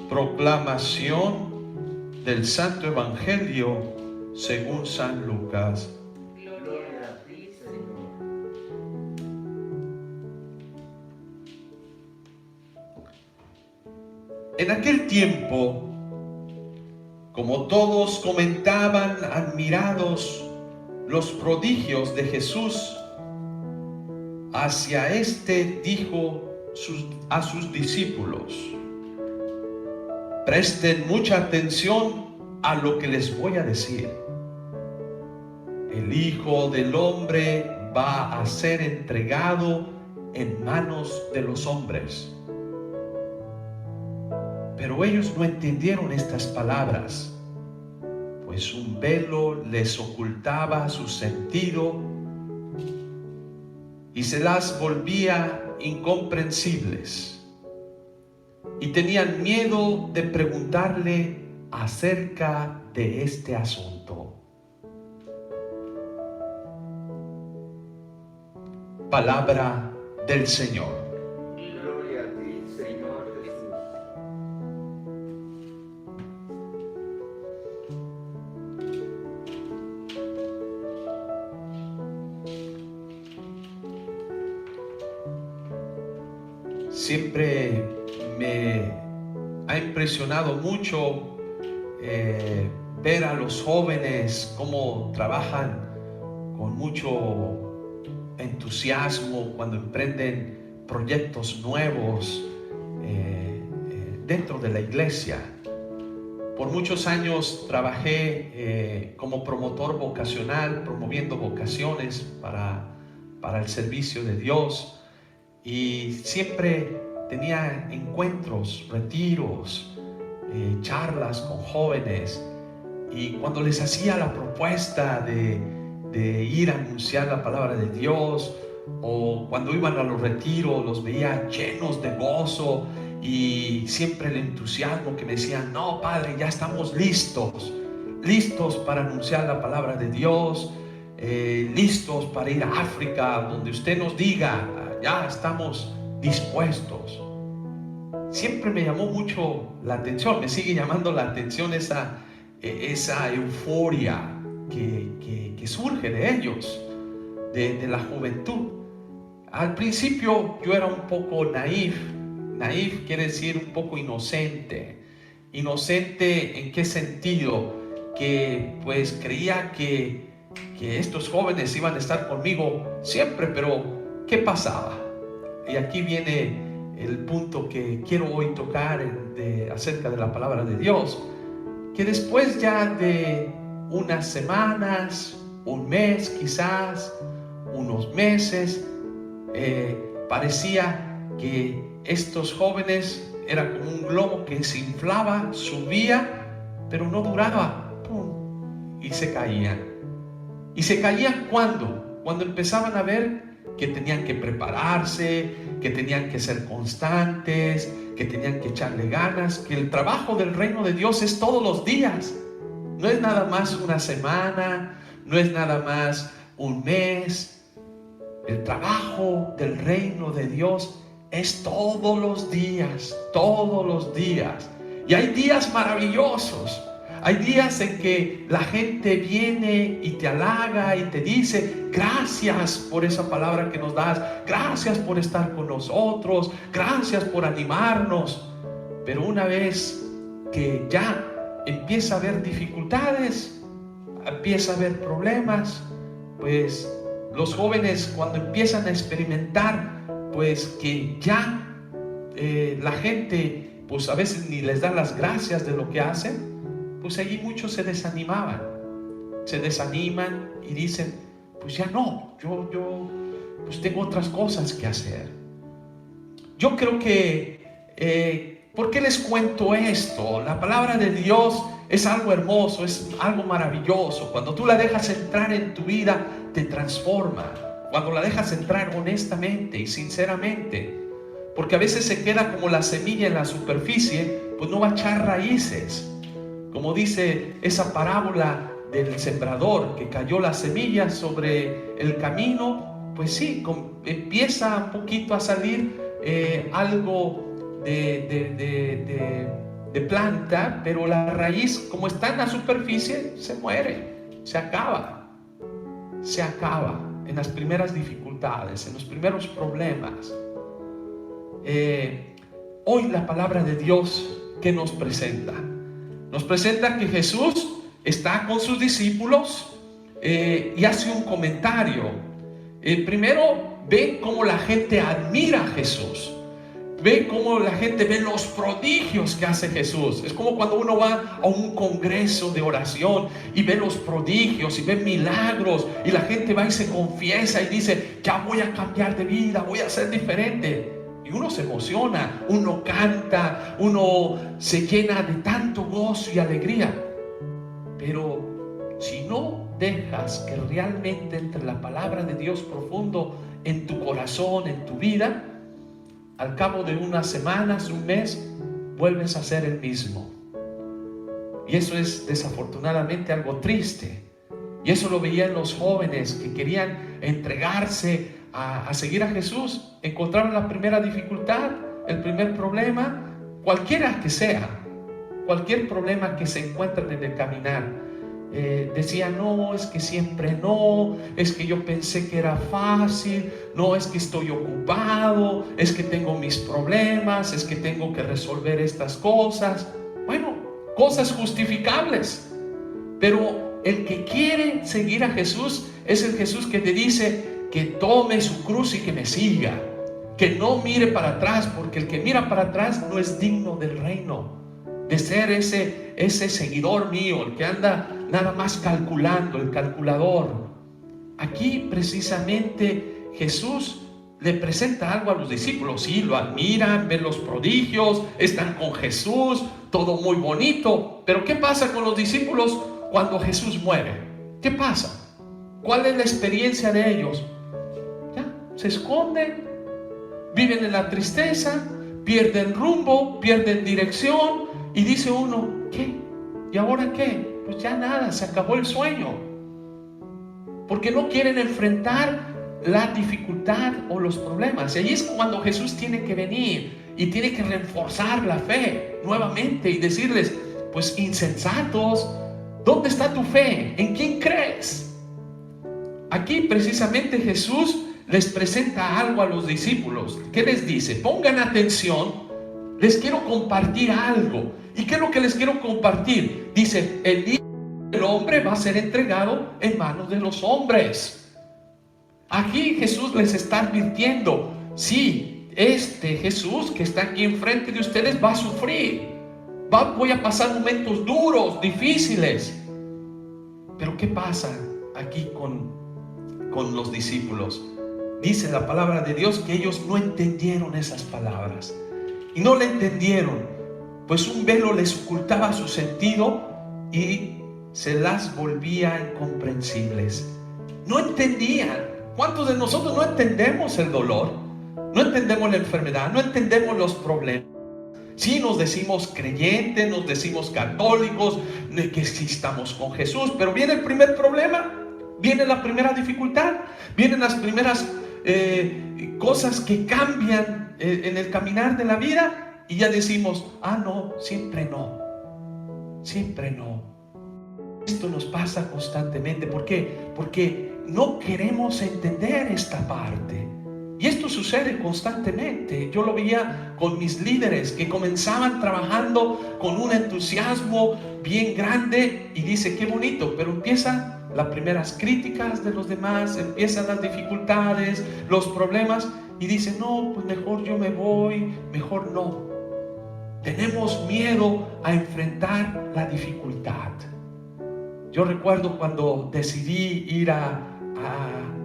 Proclamación del Santo Evangelio según San Lucas. Gloria a ti, Señor. En aquel tiempo, como todos comentaban admirados los prodigios de Jesús, hacia éste dijo a sus discípulos: presten mucha atención a lo que les voy a decir. El Hijo del Hombre va a ser entregado en manos de los hombres. Pero ellos no entendieron estas palabras, pues un velo les ocultaba su sentido y se las volvía incomprensibles. Y tenían miedo de preguntarle acerca de este asunto. Palabra del Señor. Gloria a ti, Señor Jesús. Siempre me ha impresionado mucho ver a los jóvenes cómo trabajan con mucho entusiasmo cuando emprenden proyectos nuevos dentro de la iglesia. Por muchos años trabajé como promotor vocacional, promoviendo vocaciones para el servicio de Dios, y siempre tenía encuentros, retiros, charlas con jóvenes, y cuando les hacía la propuesta de ir a anunciar la palabra de Dios, o cuando iban a los retiros, los veía llenos de gozo y siempre el entusiasmo que me decían: no, padre, ya estamos listos para anunciar la palabra de Dios, listos para ir a África, donde usted nos diga, ya estamos dispuestos. Siempre me llamó mucho la atención, me sigue llamando la atención esa euforia que surge de ellos, de la juventud. Al principio yo era un poco naif quiere decir un poco inocente. ¿Inocente en qué sentido? Que pues creía que estos jóvenes iban a estar conmigo siempre, pero ¿qué pasaba? Y aquí viene el punto que quiero hoy tocar acerca de la palabra de Dios, que después ya de unas semanas, un mes quizás, unos meses, parecía que estos jóvenes era como un globo que se inflaba, subía, pero no duraba, ¡pum!, y se caían. ¿Y se caían cuándo? Cuando empezaban a ver que tenían que prepararse, que tenían que ser constantes, que tenían que echarle ganas, que el trabajo del reino de Dios es todos los días. No es nada más una semana, no es nada más un mes. El trabajo del reino de Dios es todos los días, todos los días. Y hay días maravillosos. Hay días en que la gente viene y te halaga y te dice: gracias por esa palabra que nos das, gracias por estar con nosotros, gracias por animarnos. Pero una vez que ya empieza a haber dificultades, empieza a haber problemas, pues los jóvenes, cuando empiezan a experimentar pues que ya la gente pues a veces ni les da las gracias de lo que hacen, pues allí muchos se desaniman y dicen: pues ya no, yo pues tengo otras cosas que hacer. Yo creo que ¿por qué les cuento esto? La palabra de Dios es algo hermoso, es algo maravilloso. Cuando tú la dejas entrar en tu vida, te transforma. Cuando la dejas entrar honestamente y sinceramente, porque a veces se queda como la semilla en la superficie, pues no va a echar raíces. Como dice esa parábola del sembrador, que cayó la semilla sobre el camino, pues sí, empieza un poquito a salir algo de de planta, pero la raíz, como está en la superficie, se muere, se acaba en las primeras dificultades, en los primeros problemas. Hoy la palabra de Dios, ¿qué nos presenta? Nos presenta que Jesús está con sus discípulos y hace un comentario. Primero, ve cómo la gente admira a Jesús. Ve cómo la gente ve los prodigios que hace Jesús. Es como cuando uno va a un congreso de oración y ve los prodigios y ve milagros, y la gente va y se confiesa y dice: ya voy a cambiar de vida, voy a ser diferente. Y uno se emociona, uno canta, uno se llena de tanto gozo y alegría. Pero si no dejas que realmente entre la palabra de Dios profundo en tu corazón, en tu vida, al cabo de unas semanas, un mes, vuelves a ser el mismo. Y eso es desafortunadamente algo triste. Y eso lo veían los jóvenes que querían entregarse a seguir a Jesús. Encontraron la primera dificultad, el primer problema, cualquiera que sea, cualquier problema que se encuentren en el caminar. Decía: no, es que siempre no, es que yo pensé que era fácil, no, es que estoy ocupado, es que tengo mis problemas, es que tengo que resolver estas cosas. Bueno, cosas justificables, pero el que quiere seguir a Jesús es el Jesús que te dice que tome su cruz y que me siga, que no mire para atrás, porque el que mira para atrás no es digno del reino, de ser ese seguidor mío, el que anda nada más calculando, el calculador. Aquí precisamente Jesús le presenta algo a los discípulos. Sí, lo admiran, ven los prodigios, están con Jesús, todo muy bonito. Pero ¿qué pasa con los discípulos cuando Jesús muere? ¿Qué pasa? ¿Cuál es la experiencia de ellos? Ya, se esconden, viven en la tristeza, pierden rumbo, pierden dirección. Y dice uno: ¿qué? ¿Y ahora qué? Pues ya nada, se acabó el sueño. Porque no quieren enfrentar la dificultad o los problemas. Y ahí es cuando Jesús tiene que venir y tiene que reforzar la fe nuevamente y decirles: pues insensatos, ¿dónde está tu fe? ¿En quién crees? Aquí precisamente Jesús les presenta algo a los discípulos. ¿Qué les dice? Pongan atención. Les quiero compartir algo. ¿Y qué es lo que les quiero compartir? Dice: el Hijo del Hombre va a ser entregado en manos de los hombres. Aquí Jesús les está advirtiendo: sí, este Jesús que está aquí enfrente de ustedes va a sufrir. Voy a pasar momentos duros, difíciles. Pero ¿qué pasa aquí con los discípulos? Dice la palabra de Dios que ellos no entendieron esas palabras. Y no le entendieron, pues un velo les ocultaba su sentido y se las volvía incomprensibles. No entendían. ¿Cuántos de nosotros no entendemos el dolor? No entendemos la enfermedad, no entendemos los problemas. Sí, nos decimos creyentes, nos decimos católicos, que sí estamos con Jesús, pero viene el primer problema, viene la primera dificultad, vienen las primeras cosas que cambian en el caminar de la vida, y ya decimos: no, siempre no, siempre no. Esto nos pasa constantemente. ¿Por qué? Porque no queremos entender esta parte. Y esto sucede constantemente. Yo lo veía con mis líderes que comenzaban trabajando con un entusiasmo bien grande, y dice: qué bonito, pero empiezan las primeras críticas de los demás, empiezan las dificultades, los problemas, y dice: no, pues mejor yo me voy, mejor no. Tenemos miedo a enfrentar la dificultad. Yo recuerdo cuando decidí ir a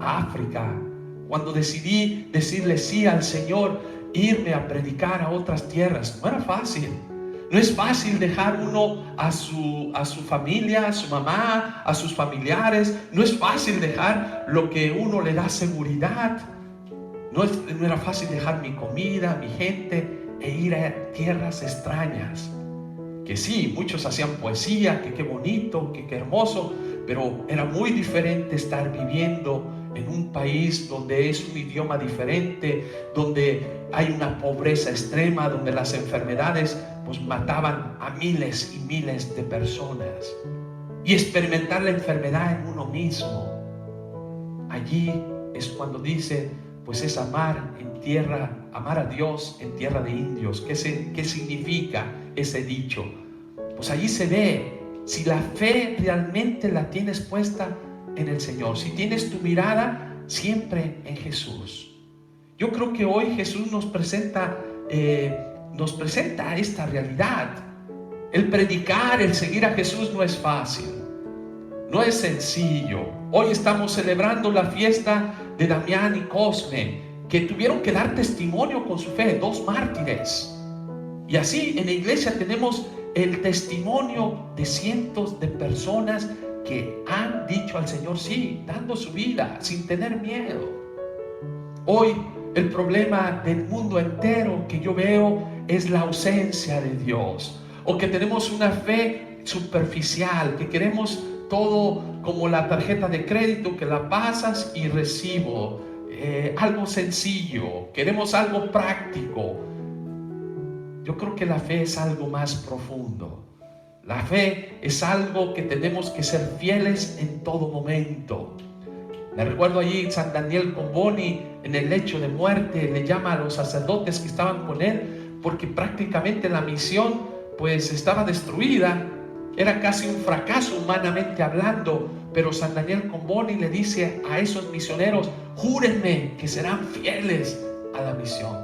África, cuando decidí decirle sí al Señor, irme a predicar a otras tierras. No era fácil. No es fácil dejar uno a su familia, a su mamá, a sus familiares. No es fácil dejar lo que uno le da seguridad. No era fácil dejar mi comida, mi gente, e ir a tierras extrañas. Que sí, muchos hacían poesía, que qué bonito, que qué hermoso, pero era muy diferente estar viviendo en un país donde es un idioma diferente, donde hay una pobreza extrema, donde las enfermedades pues mataban a miles y miles de personas, y experimentar la enfermedad en uno mismo. Allí es cuando dice, pues es amar en tierra, amar a Dios en tierra de indios. ¿Qué significa ese dicho? Pues allí se ve si la fe realmente la tienes puesta en el Señor, si tienes tu mirada siempre en Jesús. Yo creo que hoy Jesús nos presenta esta realidad. El predicar, el seguir a Jesús no es fácil, no es sencillo. Hoy estamos celebrando la fiesta de Damián y Cosme, que tuvieron que dar testimonio con su fe, 2 mártires. Y así en la iglesia tenemos el testimonio de cientos de personas que han dicho al Señor sí, dando su vida sin tener miedo. Hoy el problema del mundo entero que yo veo es la ausencia de Dios, o que tenemos una fe superficial, que queremos todo como la tarjeta de crédito, que la pasas y recibo, algo sencillo, queremos algo práctico. Yo creo que la fe es algo más profundo. La fe es algo que tenemos que ser fieles en todo momento. Me recuerdo allí San Daniel Comboni, en el lecho de muerte, le llama a los sacerdotes que estaban con él, porque prácticamente la misión pues estaba destruida. Era casi un fracaso humanamente hablando, pero San Daniel Comboni le dice a esos misioneros: júrenme que serán fieles a la misión.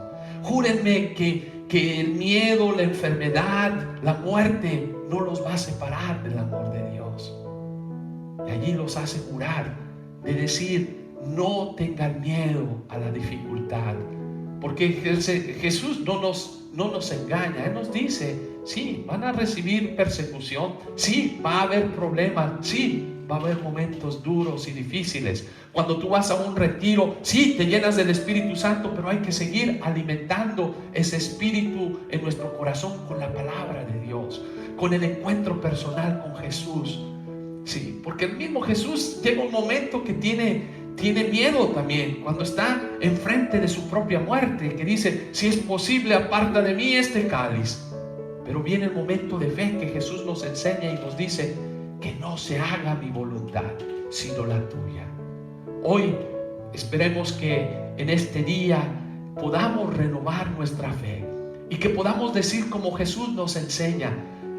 Júrenme que el miedo, la enfermedad, la muerte no los va a separar del amor de Dios. Y allí los hace jurar, de decir: no tengan miedo a la dificultad, porque Jesús no nos engaña. Él nos dice: sí, van a recibir persecución, sí, va a haber problemas, sí, va a haber momentos duros y difíciles. Cuando tú vas a un retiro, sí, te llenas del Espíritu Santo, pero hay que seguir alimentando ese Espíritu en nuestro corazón con la palabra de Dios, con el encuentro personal con Jesús. Sí, porque el mismo Jesús llega un momento que tiene miedo también, cuando está enfrente de su propia muerte, que dice: si es posible, aparta de mí este cáliz. Pero viene el momento de fe que Jesús nos enseña y nos dice: que no se haga mi voluntad, sino la tuya. Hoy esperemos que en este día podamos renovar nuestra fe y que podamos decir como Jesús nos enseña: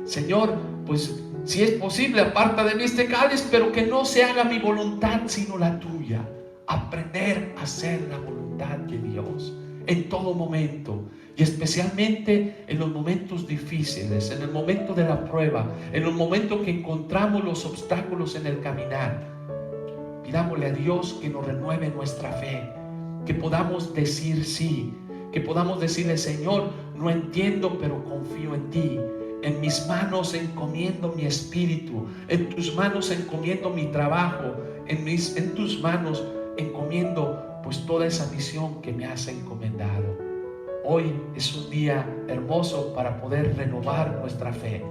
Señor, pues si es posible, aparta de mí este cáliz, pero que no se haga mi voluntad, sino la tuya. Aprender a hacer la voluntad de Dios en todo momento, y especialmente en los momentos difíciles, en el momento de la prueba, en los momentos que encontramos los obstáculos en el caminar. Pidámosle a Dios que nos renueve nuestra fe, que podamos decir sí, que podamos decirle: Señor, no entiendo, pero confío en ti. En mis manos encomiendo mi espíritu, en tus manos encomiendo mi trabajo, en tus manos encomiendo pues toda esa misión que me has encomendado. Hoy es un día hermoso para poder renovar nuestra fe.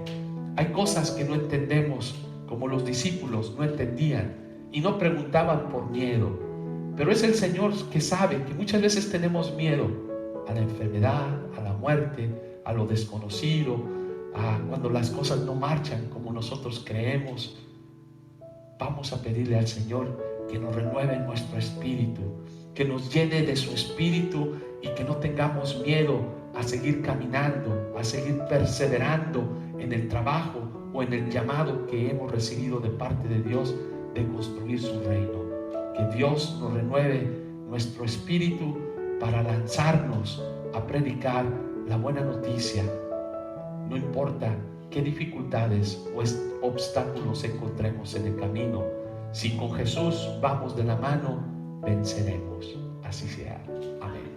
Hay cosas que no entendemos, como los discípulos no entendían y no preguntaban por miedo, pero es el Señor que sabe que muchas veces tenemos miedo a la enfermedad, a la muerte, a lo desconocido, a cuando las cosas no marchan como nosotros creemos. Vamos a pedirle al Señor que nos renueve nuestro espíritu, que nos llene de su espíritu y que no tengamos miedo a seguir caminando, a seguir perseverando en el trabajo o en el llamado que hemos recibido de parte de Dios de construir su reino. Que Dios nos renueve nuestro espíritu para lanzarnos a predicar la buena noticia. No importa qué dificultades o obstáculos encontremos en el camino, si con Jesús vamos de la mano, venceremos. Así sea. Amén.